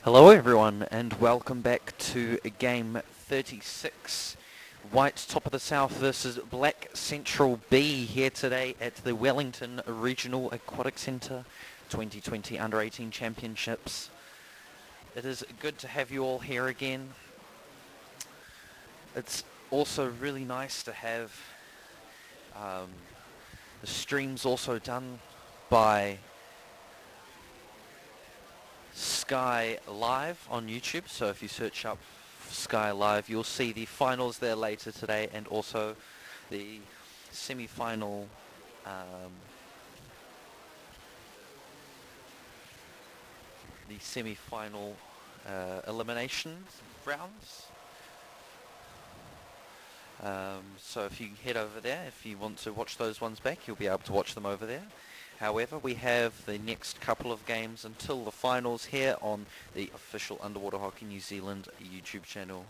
Hello everyone and welcome back to game 36. White Top of the South versus Black Central B here today at the Wellington Regional Aquatic Centre 2020 Under-18 Championships. It is good to have you all here again. It's also really nice to have the streams also done by Sky Live on YouTube, so if you search up Sky Live you'll see the finals there later today and also the semi-final elimination rounds. So if you head over there, if you want to watch those ones back, you'll be able to watch them over there. However, we have the next couple of games until the finals here on the official Underwater Hockey New Zealand YouTube channel.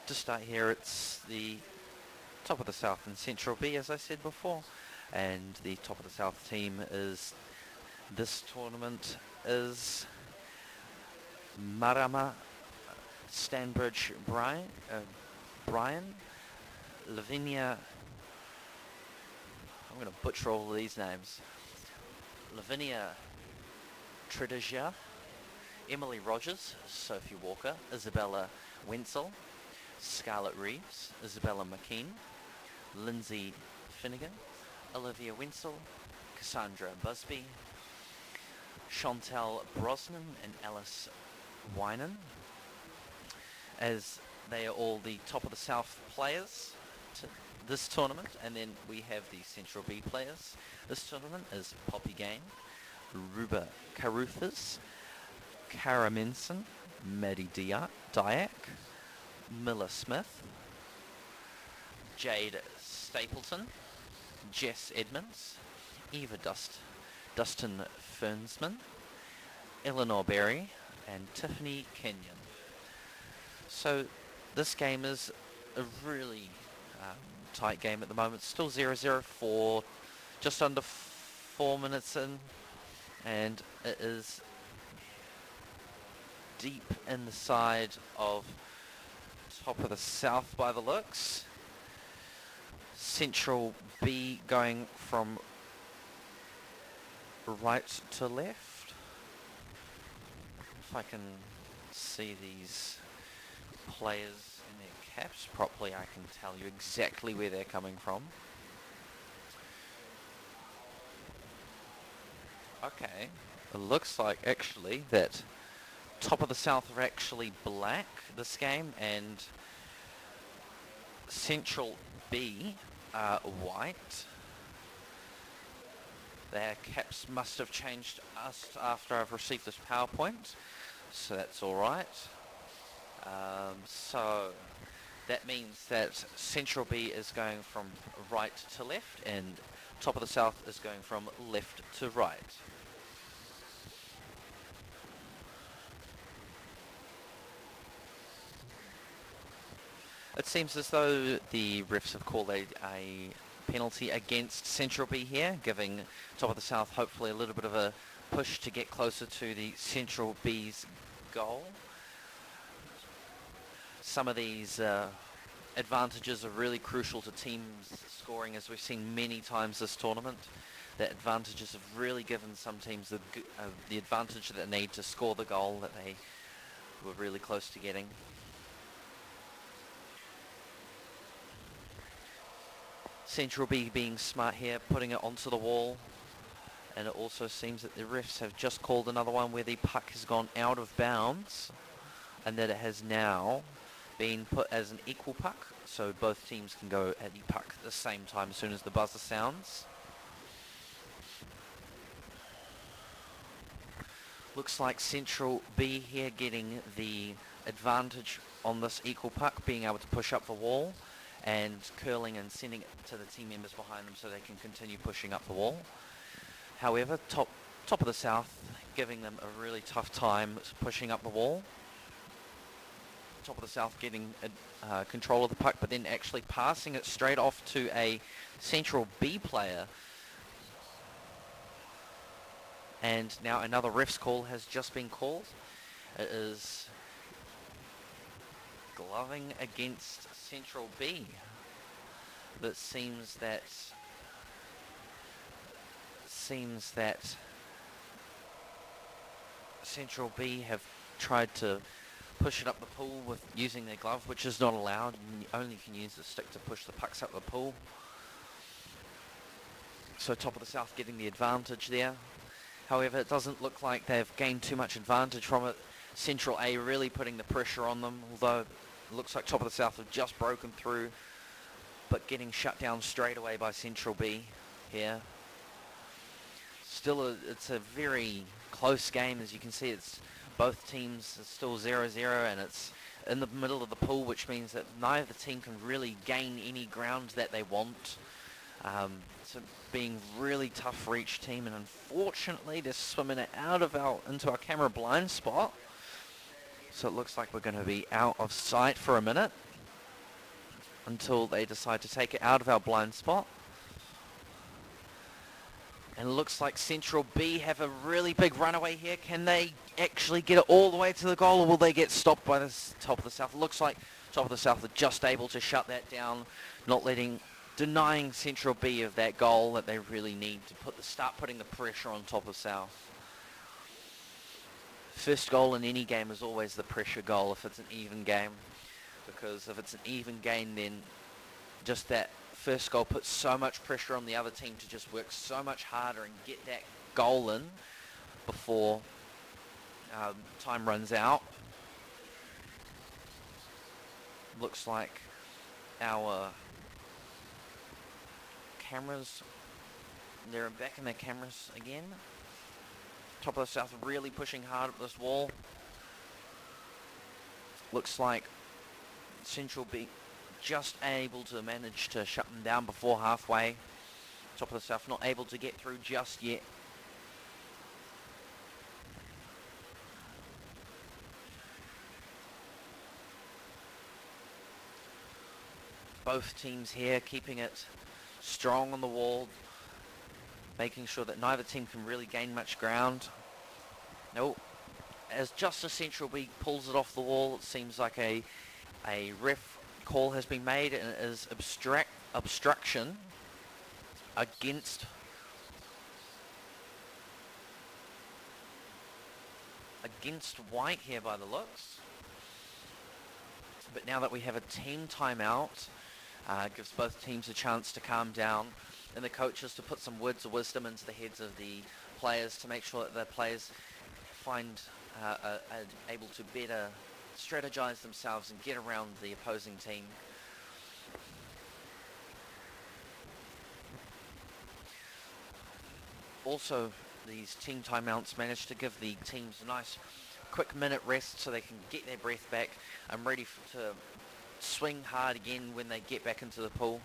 To start here, it's the Top of the South and Central B, as I said before, and the Top of the South team is this tournament is Marama, Stanbridge, Brian, Lavinia. I'm going to butcher all of these names. Lavinia Tredeja, Emily Rogers, Sophie Walker, Isabella Wenzel, Scarlett Reeves, Isabella McKean, Lindsay Finnegan, Olivia Wenzel, Cassandra Busby, Chantal Brosnan and Alice Winan, as they are all the Top of the South players to this tournament. And then we have the Central B players. This tournament is Poppy Gain, Ruba Caruthas, Cara Menson, Maddie Dyack, Miller Smith, Jade Stapleton, Jess Edmonds, Eva Dustin Fernsman, Eleanor Berry, and Tiffany Kenyon. So this game is a really tight game at the moment. Still 0-0 for just under 4 minutes in, and it is deep in the side of Top of the South by the looks. Central B going from right to left. If I can see these players in their caps properly, I can tell you exactly where they're coming from. Okay, it looks like actually that Top of the South are actually black this game and Central B are white. Their caps must have changed after I've received this PowerPoint, so that's alright. So that means that Central B is going from right to left and Top of the South is going from left to right. It seems as though the refs have called a penalty against Central B here, giving Top of the South hopefully a little bit of a push to get closer to the Central B's goal. Some of these advantages are really crucial to teams scoring, as we've seen many times this tournament. The advantages have really given some teams the advantage that they need to score the goal that they were really close to getting. Central B being smart here, putting it onto the wall, and it also seems that the refs have just called another one where the puck has gone out of bounds and that it has now been put as an equal puck, so both teams can go at the puck at the same time as soon as the buzzer sounds. Looks like Central B here getting the advantage on this equal puck, being able to push up the wall and curling and sending it to the team members behind them so they can continue pushing up the wall. However, top of the South giving them a really tough time pushing up the wall. Top of the South getting control of the puck, but then actually passing it straight off to a Central B player And now another ref's call has just been called. It is gloving against Central B. That seems that Central B have tried to push it up the pool with using their glove, which is not allowed. You only can use the stick to push the pucks up the pool. So Top of the South getting the advantage there. However, it doesn't look like they've gained too much advantage from it. Central A really putting the pressure on them, although it looks like Top of the South have just broken through, but getting shut down straight away by Central B here. Still, it's a very close game. As you can see, it's both teams are still 0-0, and it's in the middle of the pool, which means that neither team can really gain any ground that they want. So being really tough for each team, and unfortunately they're swimming it into our camera blind spot. So it looks like we're going to be out of sight for a minute until they decide to take it out of our blind spot. And it looks like Central B have a really big runaway here. Can they actually get it all the way to the goal, or will they get stopped by the Top of the South? It looks like Top of the South are just able to shut that down, denying Central B of that goal that they really need to start putting the pressure on Top of South. First goal in any game is always the pressure goal if it's an even game, because if it's an even game, then just that first goal puts so much pressure on the other team to just work so much harder and get that goal in before time runs out. Looks like our cameras, they're back in their cameras again. Top of the South really pushing hard at this wall. Looks like Central B just able to manage to shut them down before halfway. Top of the South not able to get through just yet. Both teams here keeping it strong on the wall, making sure that neither team can really gain much ground. Nope. As Central B pulls it off the wall, it seems like a ref call has been made, and it is obstruction against White here by the looks. But now that we have a team timeout, gives both teams a chance to calm down, and the coaches to put some words of wisdom into the heads of the players to make sure that the players are able to better strategize themselves and get around the opposing team. Also, these team timeouts manage to give the teams a nice quick minute rest so they can get their breath back and ready to swing hard again when they get back into the pool.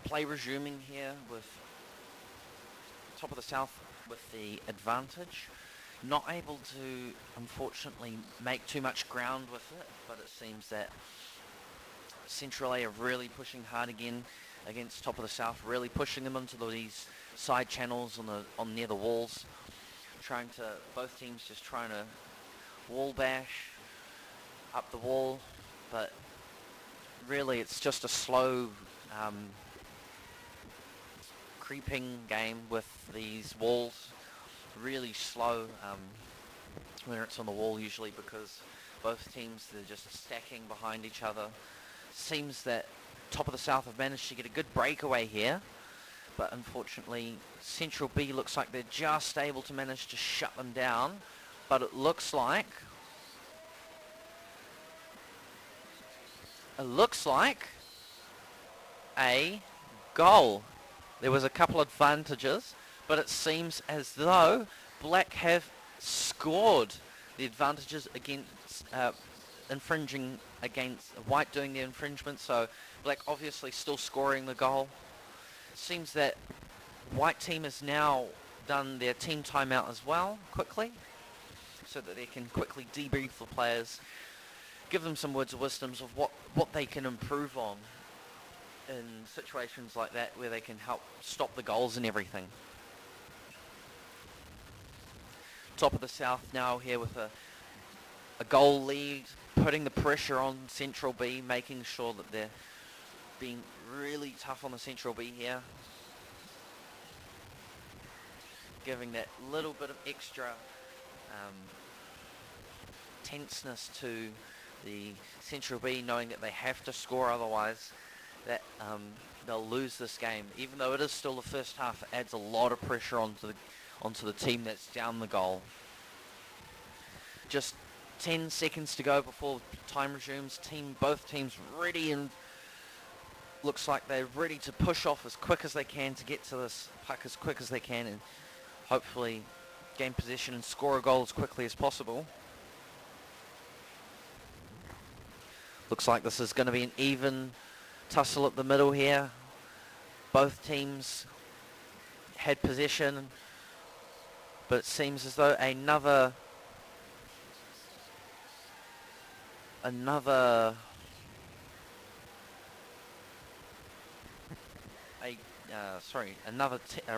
Play resuming here with Top of the South with the advantage. Not able to, unfortunately, make too much ground with it, but it seems that Central A are really pushing hard again against Top of the South, really pushing them into these side channels on near the walls. Both teams just trying to wall bash up the wall, but really it's just a slow creeping game with these walls. Really slow when it's on the wall usually, because both teams, they're just stacking behind each other. Seems that Top of the South have managed to get a good breakaway here, but unfortunately Central B looks like they're just able to manage to shut them down, but it looks like a goal. There was a couple of advantages, but it seems as though Black have scored the advantages against infringing against White doing the infringement, so Black obviously still scoring the goal. Seems that White team has now done their team timeout as well, quickly, so that they can quickly debrief the players, give them some words of wisdom of what they can improve on in situations like that where they can help stop the goals and everything. Top of the South now here with a goal lead, putting the pressure on Central B, making sure that they're being really tough on the Central B here. Giving that little bit of extra tenseness to the Central B, knowing that they have to score, otherwise that they'll lose this game. Even though it is still the first half, it adds a lot of pressure onto the team that's down the goal. Just 10 seconds to go before time resumes. Both teams ready, and looks like they're ready to push off as quick as they can to get to this puck as quick as they can and hopefully gain possession and score a goal as quickly as possible. Looks like this is going to be an even tussle at the middle here. Both teams had possession, but it seems as though another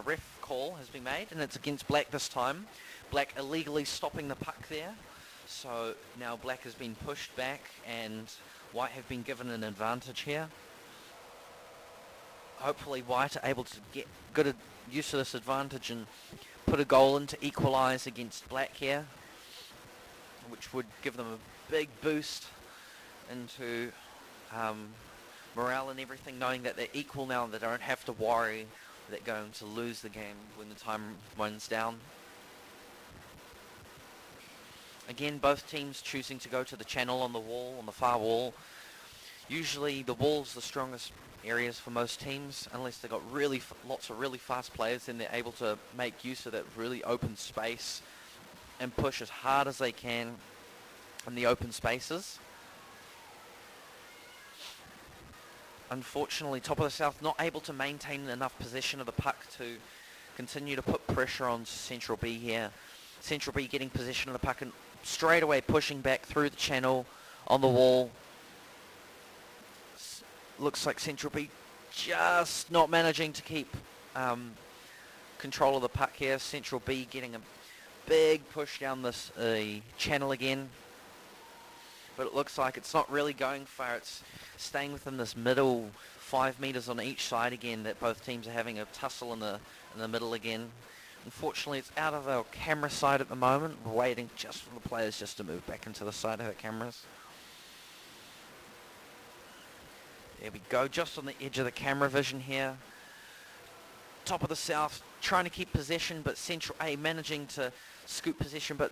ref call has been made, and it's against Black this time. Black illegally stopping the puck there, so now Black has been pushed back and White have been given an advantage here. Hopefully White are able to get good use of this advantage and put a goal in to equalise against Black here, which would give them a big boost into morale and everything, knowing that they're equal now, and they don't have to worry that they're going to lose the game when the time winds down. Again, both teams choosing to go to the channel on the wall, on the far wall. Usually the wall's the strongest areas for most teams, unless they've got lots of really fast players, then they're able to make use of that really open space and push as hard as they can in the open spaces. Unfortunately, Top of the South not able to maintain enough possession of the puck to continue to put pressure on Central B here. Central B getting possession of the puck and straight away pushing back through the channel on the wall. Looks like Central B just not managing to keep control of the puck here. Central B getting a big push down this channel again. But it looks like it's not really going far. It's staying within this middle 5 meters on each side again, that both teams are having a tussle in the middle again. Unfortunately, it's out of our camera side at the moment. We're waiting just for the players just to move back into the side of the cameras. There we go, just on the edge of the camera vision here. Top of the South trying to keep possession, but Central A managing to scoop possession, but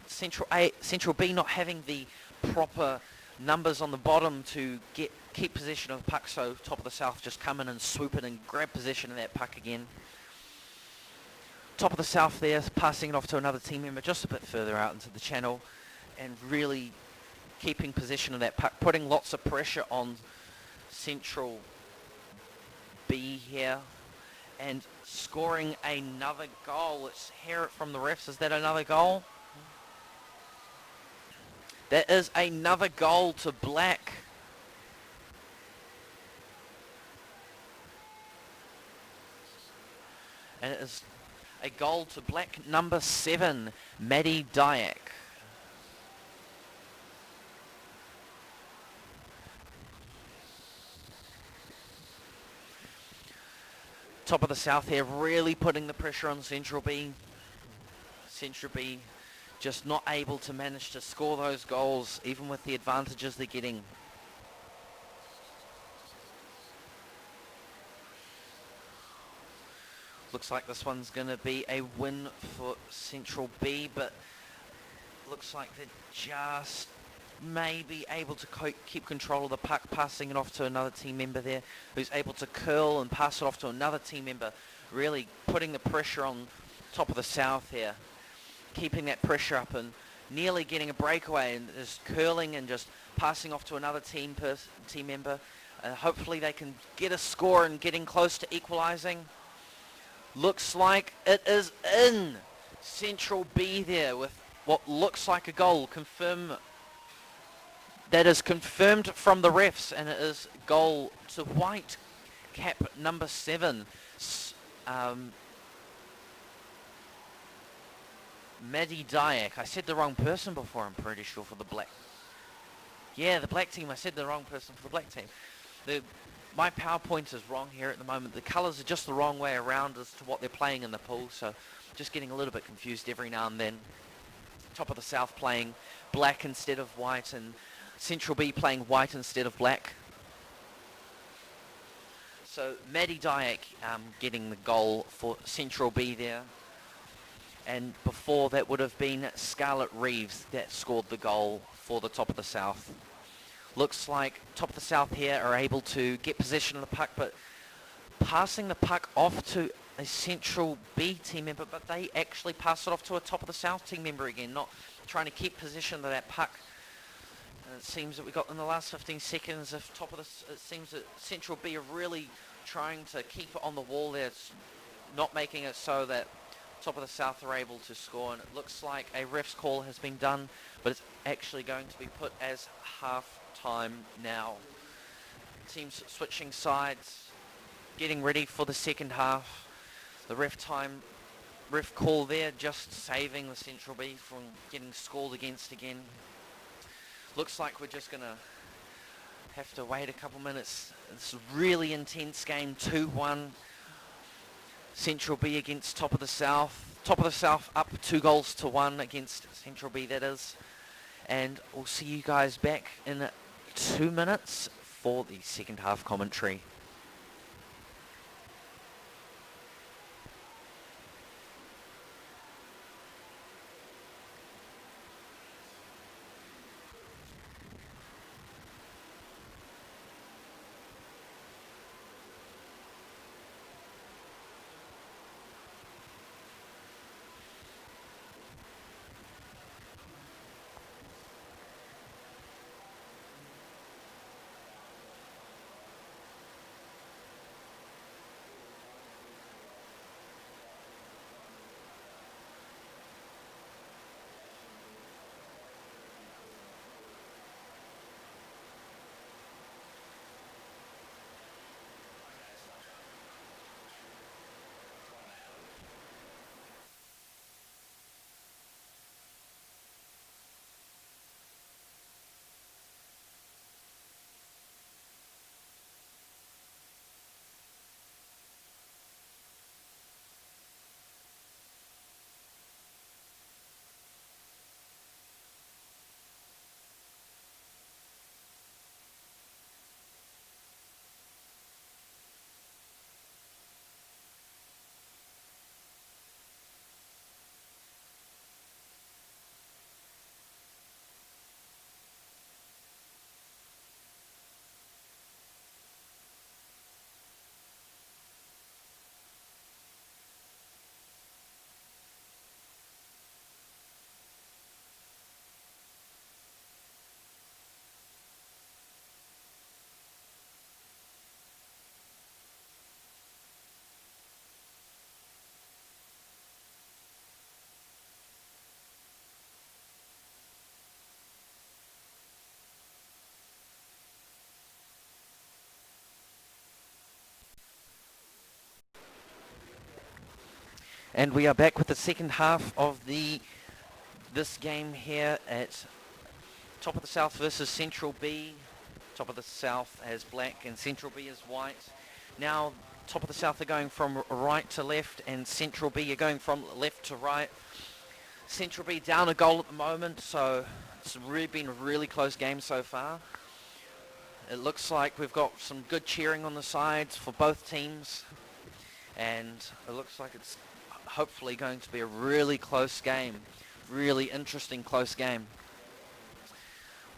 Central B not having the proper numbers on the bottom to keep possession of the puck, so Top of the South just come in and swoop it and grab possession of that puck again. Top of the South there, passing it off to another team member just a bit further out into the channel and really keeping possession of that puck, putting lots of pressure on Central B here and scoring another goal. Let's hear it from the refs. Is that another goal? That is another goal to Black. And it is a goal to Black number 7, Maddie Dyack. Top of the South here, really putting the pressure on Central B. Central B just not able to manage to score those goals, even with the advantages they're getting. Looks like this one's going to be a win for Central B, but looks like they're just maybe able to keep control of the puck, passing it off to another team member there, who's able to curl and pass it off to another team member, really putting the pressure on Top of the South here, keeping that pressure up and nearly getting a breakaway and just curling and just passing off to another team member. Hopefully they can get a score and getting close to equalising. Looks like it is in. Central B there with what looks like a goal. That is confirmed from the refs, and it is goal to white cap number 7. Maddie Dyack. I said the wrong person before, I'm pretty sure, for the black. Yeah, the black team. I said the wrong person for the black team. My PowerPoint is wrong here at the moment. The colours are just the wrong way around as to what they're playing in the pool, so just getting a little bit confused every now and then. Top of the South playing black instead of white, and Central B playing white instead of black. So Maddie Dyack getting the goal for Central B there. And before that would have been Scarlett Reeves that scored the goal for the Top of the South. Looks like Top of the South here are able to get possession of the puck, but passing the puck off to a Central B team member, but they actually pass it off to a Top of the South team member again, not trying to keep possession of that puck. And it seems that we got in the last 15 seconds, it seems that Central B are really trying to keep it on the wall there. It's not making it so that Top of the South are able to score, and it looks like a ref's call has been done, but it's actually going to be put as half time now. Teams switching sides, getting ready for the second half. The ref call there just saving the Central B from getting scored against again. Looks like we're just gonna have to wait a couple minutes. It's a really intense game, 2-1. Central B against Top of the South. Top of the South up 2-1 against Central B, that is. And we'll see you guys back in 2 minutes for the second half commentary. And we are back with the second half of this game here at Top of the South versus Central B. Top of the South as black and Central B as white. Now Top of the South are going from right to left, and Central B are going from left to right. Central B down a goal at the moment, so it's really been a really close game so far. It looks like we've got some good cheering on the sides for both teams, and it looks like it's hopefully going to be a really close game, really interesting close game,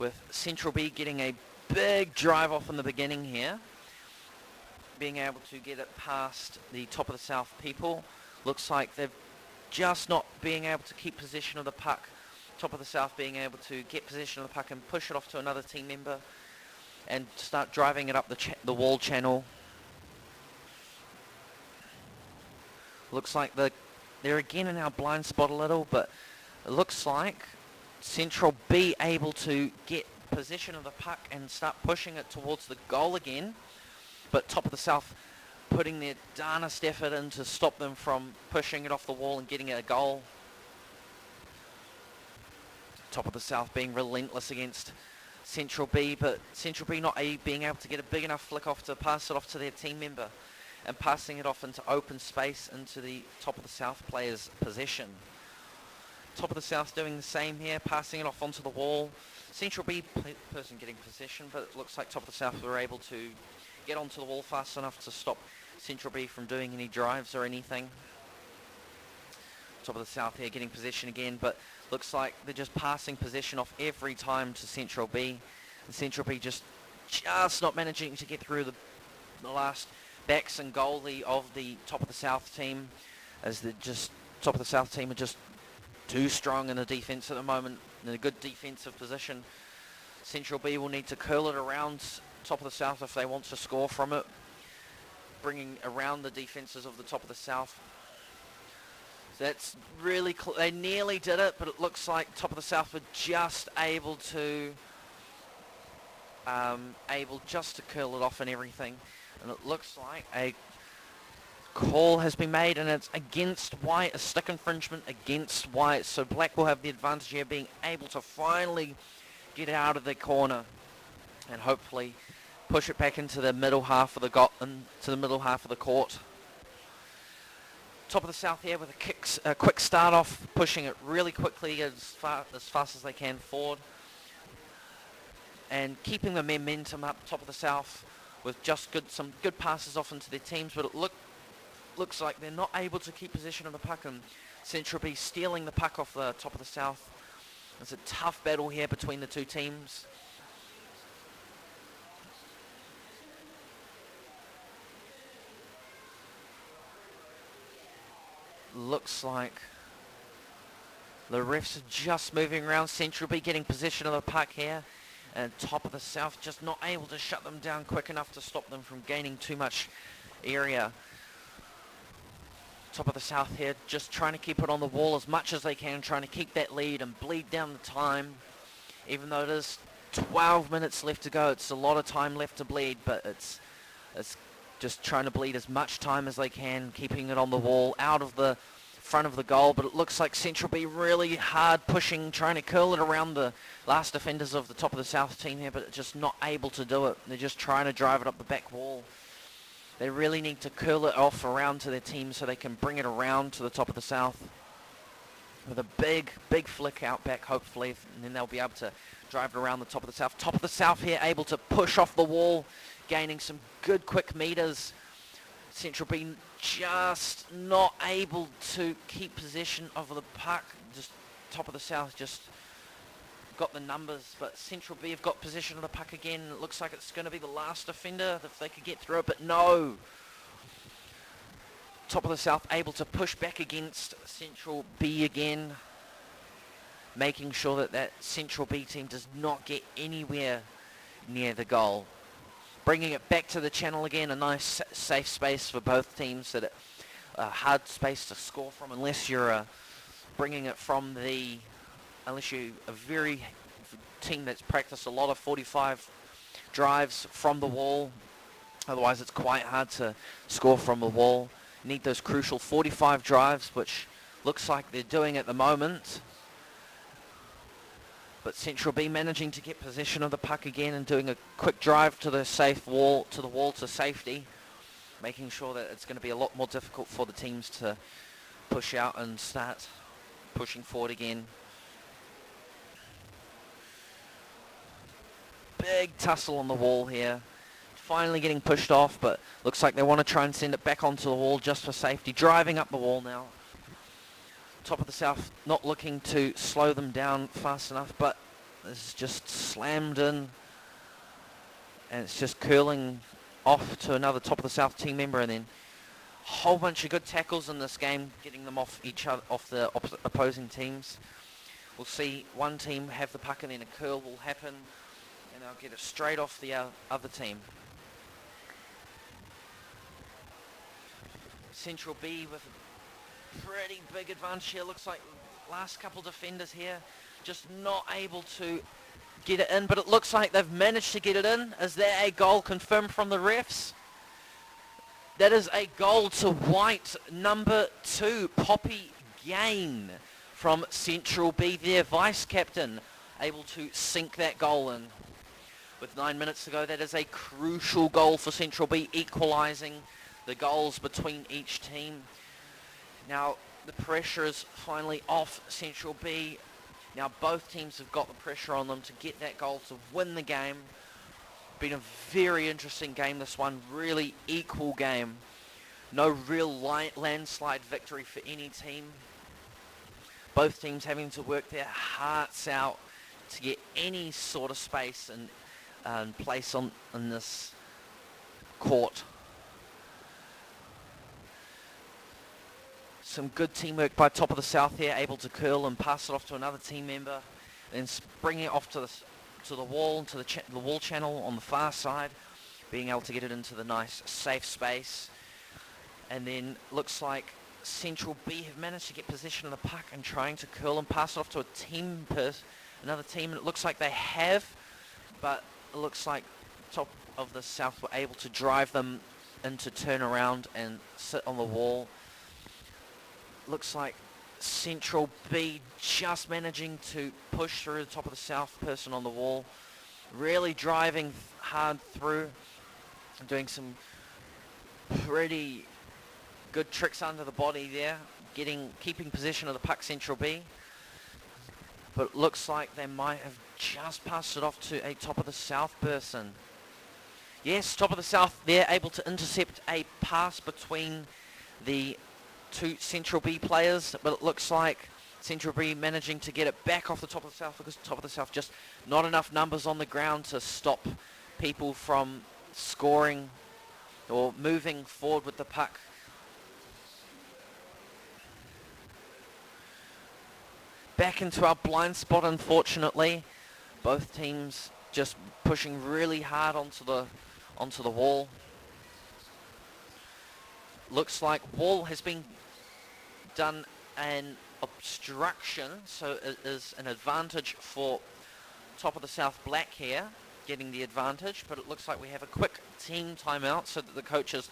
with Central B getting a big drive off in the beginning here, being able to get it past the Top of the South people. Looks like they've just not being able to keep possession of the puck Top of the South being able to get possession of the puck and push it off to another team member and start driving it up the wall channel. Looks like they're again in our blind spot a little, but it looks like Central B able to get possession of the puck and start pushing it towards the goal again. But Top of the South putting their darnest effort in to stop them from pushing it off the wall and getting a goal. Top of the South being relentless against Central B, but Central B not being able to get a big enough flick off to pass it off to their team member and passing it off into open space into the Top of the South player's possession. Top of the South doing the same here, passing it off onto the wall. Central B person getting possession, but it looks like Top of the South were able to get onto the wall fast enough to stop Central B from doing any drives or anything. Top of the South here getting possession again, but looks like they're just passing possession off every time to Central B. And Central B just not managing to get through the last backs and goalie of the Top of the South team, as Top of the South team are just too strong in the defense at the moment, in a good defensive position. Central B will need to curl it around Top of the South if they want to score from it, bringing around the defenses of the Top of the South. So that's really they nearly did it, but it looks like Top of the South were just able to curl it off and everything. And it looks like a call has been made, and it's against White, a stick infringement against White. So Black will have the advantage here, being able to finally get out of the corner and hopefully push it back into the middle half of the court. Top of the South here with a quick start off, pushing it really quickly as fast as they can forward, and keeping the momentum up. Top of the South with just some good passes off into their teams, but it looks like they're not able to keep possession of the puck, and Central B stealing the puck off the Top of the South. It's a tough battle here between the two teams. Looks like the refs are just moving around. Central B getting possession of the puck here, and Top of the South just not able to shut them down quick enough to stop them from gaining too much area. Top of the South here just trying to keep it on the wall as much as they can, trying to keep that lead and bleed down the time. Even though it is 12 minutes left to go, it's a lot of time left to bleed, but it's just trying to bleed as much time as they can, keeping it on the wall, out of the front of the goal. But it looks like Central B really hard pushing, trying to curl it around the last defenders of the Top of the South team here, but just not able to do it. They're just trying to drive it up the back wall. They really need to curl it off around to their team so they can bring it around to the Top of the South with a big flick out back, hopefully, and then they'll be able to drive it around the Top of the South. Top of the South here able to push off the wall, gaining some good quick meters. Central B just not able to keep possession of the puck. Just Top of the South just got the numbers, but Central B have got possession of the puck again. It looks like it's going to be the last defender if they could get through it, but no. Top of the South able to push back against Central B again, making sure that Central B team does not get anywhere near the goal. Bringing it back to the channel again, a nice safe space for both teams, that a hard space to score from unless you're bringing it from the, unless you're a very team that's practiced a lot of 45 drives from the wall. Otherwise it's quite hard to score from the wall. You need those crucial 45 drives, which looks like they're doing at the moment. But Central B managing to get possession of the puck again and doing a quick drive to the wall to safety, making sure that it's going to be a lot more difficult for the teams to push out and start pushing forward again. Big tussle on the wall here. Finally getting pushed off, but looks like they want to try and send it back onto the wall just for safety. Driving up the wall now. Top of the South not looking to slow them down fast enough, but this is just slammed in, and it's just curling off to another Top of the South team member, and then a whole bunch of good tackles in this game, getting them off each other, off the opposing teams. We'll see one team have the puck and then a curl will happen and they'll get it straight off the other team. Central B with a pretty big advantage here. Looks like last couple defenders here just not able to get it in, but it looks like they've managed to get it in. Is there a goal confirmed from the refs? That is a goal to white number 2, Poppy Gain from Central B, their vice-captain, able to sink that goal in. With 9 minutes to go, that is a crucial goal for Central B, equalising the goals between each team. Now, the pressure is finally off Central B. Now, both teams have got the pressure on them to get that goal to win the game. Been a very interesting game, this one. Really equal game. No real landslide victory for any team. Both teams having to work their hearts out to get any sort of space and place in this court. Some good teamwork by Top of the South here, able to curl and pass it off to another team member, then bring it off to the wall, to the wall channel on the far side, being able to get it into the nice safe space. And then looks like Central B have managed to get possession of the puck and trying to curl and pass it off to another team, and it looks like they have, but it looks like Top of the South were able to drive them into turn around and sit on the wall. Looks like Central B just managing to push through the Top of the South person on the wall, really driving hard through, doing some pretty good tricks under the body there, keeping possession of the puck, Central B. But it looks like they might have just passed it off to a Top of the South person. Yes, Top of the South, they're able to intercept a pass between the 2 Central B players, but it looks like Central B managing to get it back off the Top of the South, because Top of the South just not enough numbers on the ground to stop people from scoring or moving forward with the puck. Back into our blind spot, unfortunately. Both teams just pushing really hard onto the wall. Looks like wall has been done an obstruction, so it is an advantage for Top of the South Black here, getting the advantage, but it looks like we have a quick team timeout so that the coaches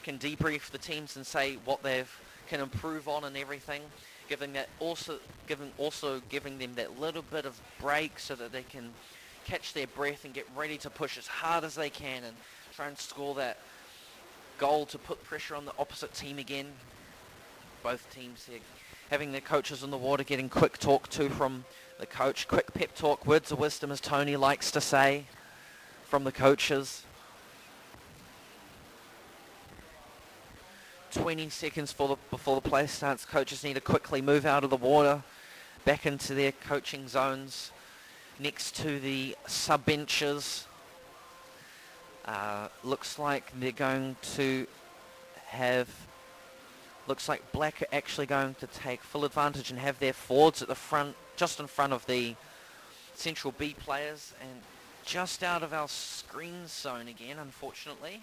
can debrief the teams and say what they can improve on and everything, giving them that little bit of break so that they can catch their breath and get ready to push as hard as they can and try and score that goal to put pressure on the opposite team again. Both teams here having their coaches in the water, getting quick talk too from the coach, quick pep talk, words of wisdom as Tony likes to say from the coaches. 20 seconds before the play starts. Coaches need to quickly move out of the water, back into their coaching zones, next to the sub benches. Looks like they're going to have, looks like Black are actually going to take full advantage and have their forwards at the front, just in front of the Central B players, and just out of our screen zone again, unfortunately.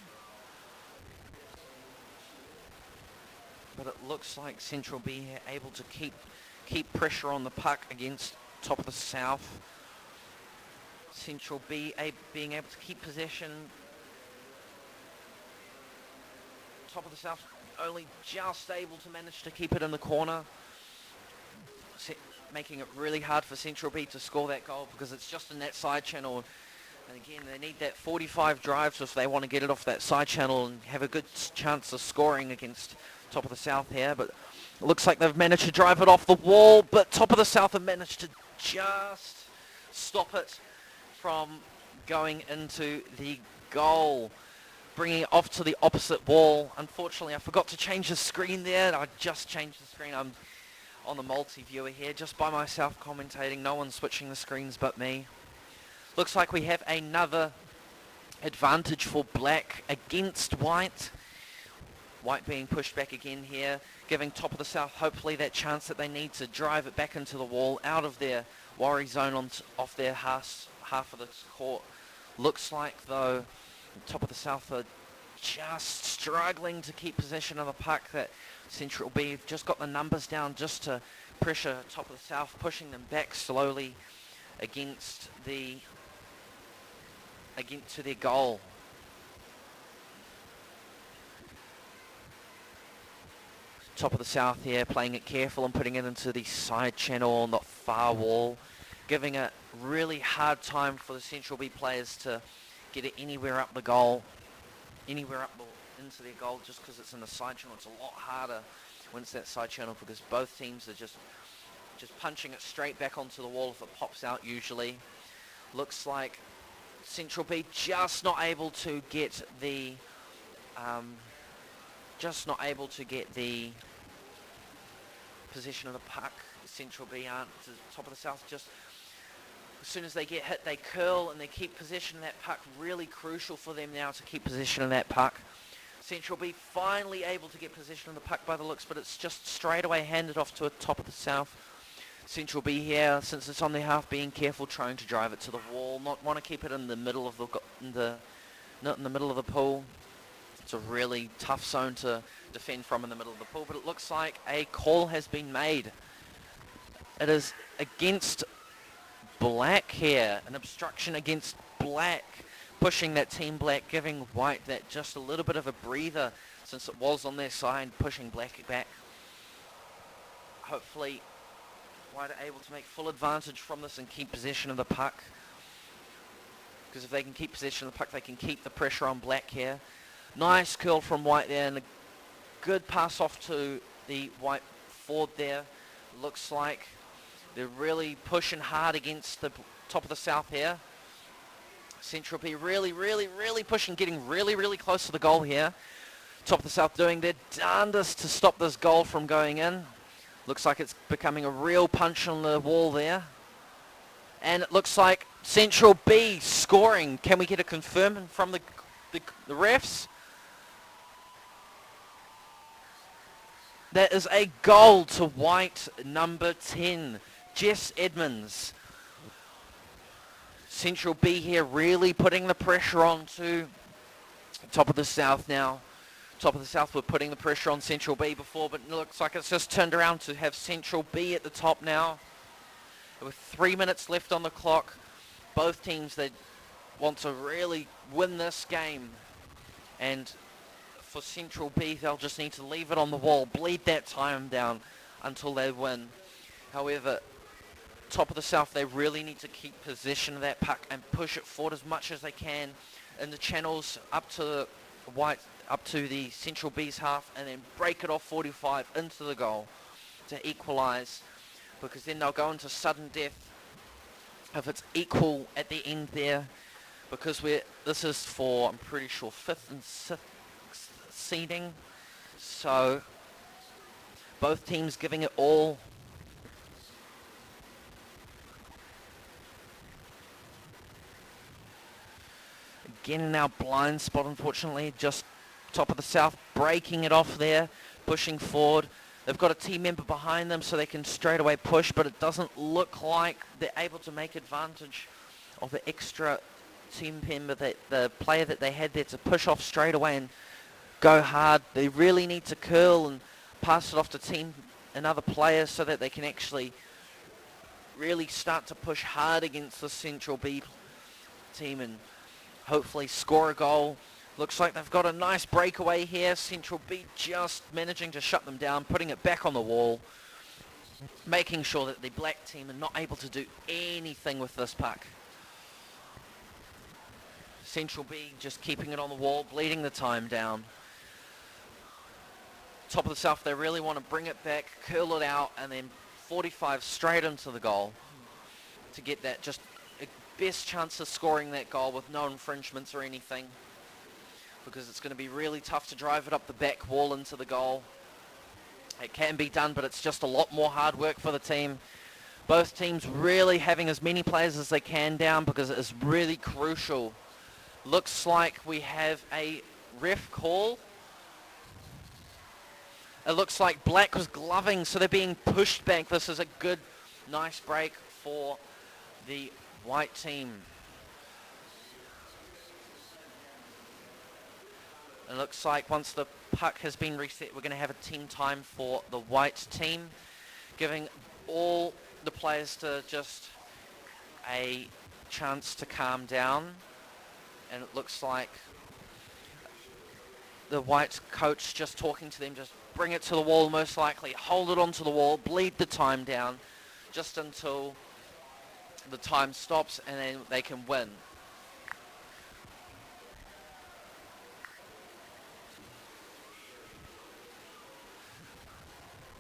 But it looks like Central B are able to keep pressure on the puck against Top of the South. Central B being able to keep possession. Top of the South only just able to manage to keep it in the corner, making it really hard for Central B to score that goal because it's just in that side channel. And again, they need that 45 drives if they want to get it off that side channel and have a good chance of scoring against Top of the South here. But it looks like they've managed to drive it off the wall, but Top of the South have managed to just stop it from going into the goal, bringing it off to the opposite wall. Unfortunately, I forgot to change the screen there. I just changed the screen. I'm on the multi-viewer here, just by myself commentating. No one's switching the screens but me. Looks like we have another advantage for Black against White. White being pushed back again here, giving top of the South hopefully that chance that they need to drive it back into the wall, out of their worry zone off their half of the court. Looks like, though, top of the South are just struggling to keep possession of the puck. That Central B have just got the numbers down just to pressure top of the South, pushing them back slowly against their goal. Top of the South here, playing it careful and putting it into the side channel on the far wall, giving a really hard time for the Central B players to get it anywhere up the goal, into their goal, just because it's in the side channel. It's a lot harder when it's that side channel, because both teams are just punching it straight back onto the wall if it pops out usually. Looks like Central B just not able to get the position of the puck. Central B aren't. To top of the South, just as soon as they get hit, they curl and they keep possession of that puck. Really crucial for them now to keep possession of that puck. Central B finally able to get possession of the puck by the looks, but it's just straight away handed off to a top of the South. Central B here, since it's on their half, being careful, trying to drive it to the wall. Not want to keep it in the middle of not in the middle of the pool. It's a really tough zone to defend from in the middle of the pool, but it looks like a call has been made. It is against Black here, an obstruction against Black, pushing that team Black, giving White that just a little bit of a breather since it was on their side, pushing Black back. Hopefully White are able to make full advantage from this and keep possession of the puck, because if they can keep possession of the puck, they can keep the pressure on Black here. Nice curl from White there, and a good pass off to the White forward there. Looks like they're really pushing hard against the top of the South here. Central B really pushing, getting really close to the goal here. Top of the South doing their darndest to stop this goal from going in. Looks like it's becoming a real punch on the wall there. And it looks like Central B scoring. Can we get a confirm from the refs? That is a goal to White, number 10, Jess Edmonds. Central B here really putting the pressure on to top of the South now. Top of the South were putting the pressure on Central B before, but it looks like it's just turned around to have Central B at the top now. With 3 minutes left on the clock, both teams, they want to really win this game. And for Central B, they'll just need to leave it on the wall, bleed that time down until they win. However, top of the South, they really need to keep possession of that puck and push it forward as much as they can in the channels up to the Central B's half, and then break it off 45 into the goal to equalise, because then they'll go into sudden death if it's equal at the end there, because this is for, I'm pretty sure, 5th and 6th seeding. So both teams giving it all. Again in our blind spot, unfortunately, just top of the South breaking it off there, pushing forward. They've got a team member behind them so they can straight away push, but it doesn't look like they're able to make advantage of the extra team member, that the player that they had there to push off straight away and go hard. They really need to curl and pass it off to another player so that they can actually really start to push hard against the Central B team and hopefully score a goal. Looks like they've got a nice breakaway here. Central B just managing to shut them down, putting it back on the wall, making sure that the Black team are not able to do anything with this puck. Central B just keeping it on the wall, bleeding the time down. Top of the South, they really want to bring it back, curl it out, and then 45 straight into the goal to get that just best chance of scoring that goal with no infringements or anything, because it's going to be really tough to drive it up the back wall into the goal. It can be done, but it's just a lot more hard work for the team. Both teams really having as many players as they can down, because it is really crucial. Looks like we have a ref call. It looks like Black was gloving, so they're being pushed back. This is a good, nice break for the white team. It looks like once the puck has been reset, we're going to have a team time for the white team, giving all the players to just a chance to calm down. And it looks like the white coach just talking to them, just bring it to the wall most likely, hold it onto the wall, bleed the time down just until the time stops and then they can win.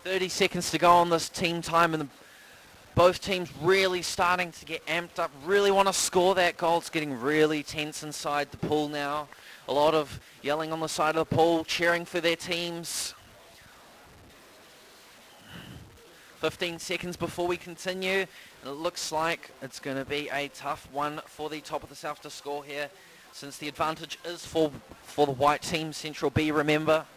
"30 seconds to go on this team time, and both teams really starting to get amped up, really want to score that goal. It's getting really tense inside the pool now. A lot of yelling on the side of the pool, cheering for their teams. 15 seconds before we continue. And it looks like it's going to be a tough one for the top of the South to score here, since the advantage is for the white team, Central B, remember.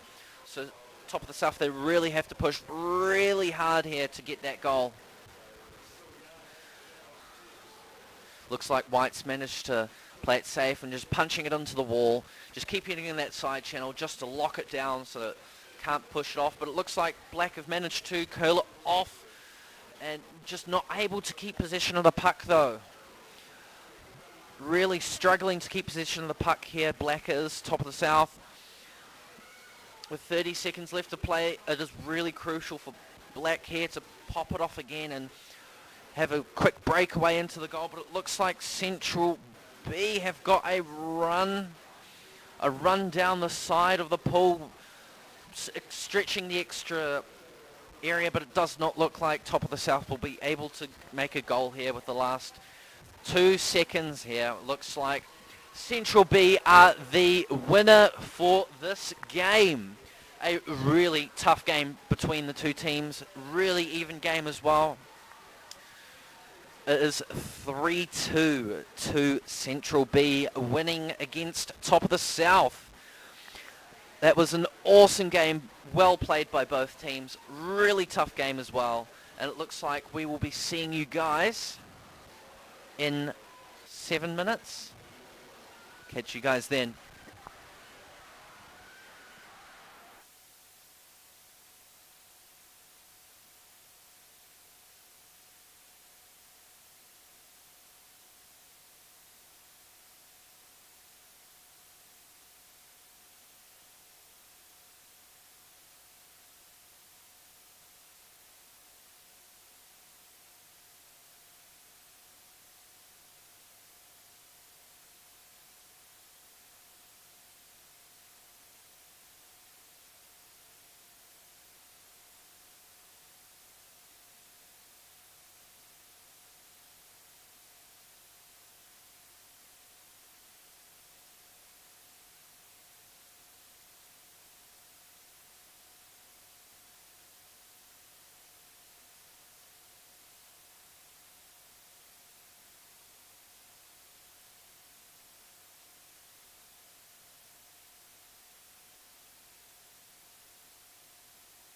So top of the South, they really have to push really hard here to get that goal. Looks like White's managed to play it safe and just punching it into the wall, just keeping it in that side channel just to lock it down so that it can't push it off. But it looks like Black have managed to curl it off and just not able to keep possession of the puck though. Really struggling to keep possession of the puck here, Black is, top of the South. With 30 seconds left to play, it is really crucial for Black here to pop it off again and have a quick breakaway into the goal. But it looks like Central B have got a run down the side of the pool, stretching the extra area, but it does not look like top of the South will be able to make a goal here with the last 2 seconds here. It looks like Central B are the winner for this game. A really tough game between the two teams, really even game as well. It is 3-2 to Central B, winning against top of the South. That was an awesome game, well played by both teams, really tough game as well. And it looks like we will be seeing you guys in 7 minutes. Catch you guys then.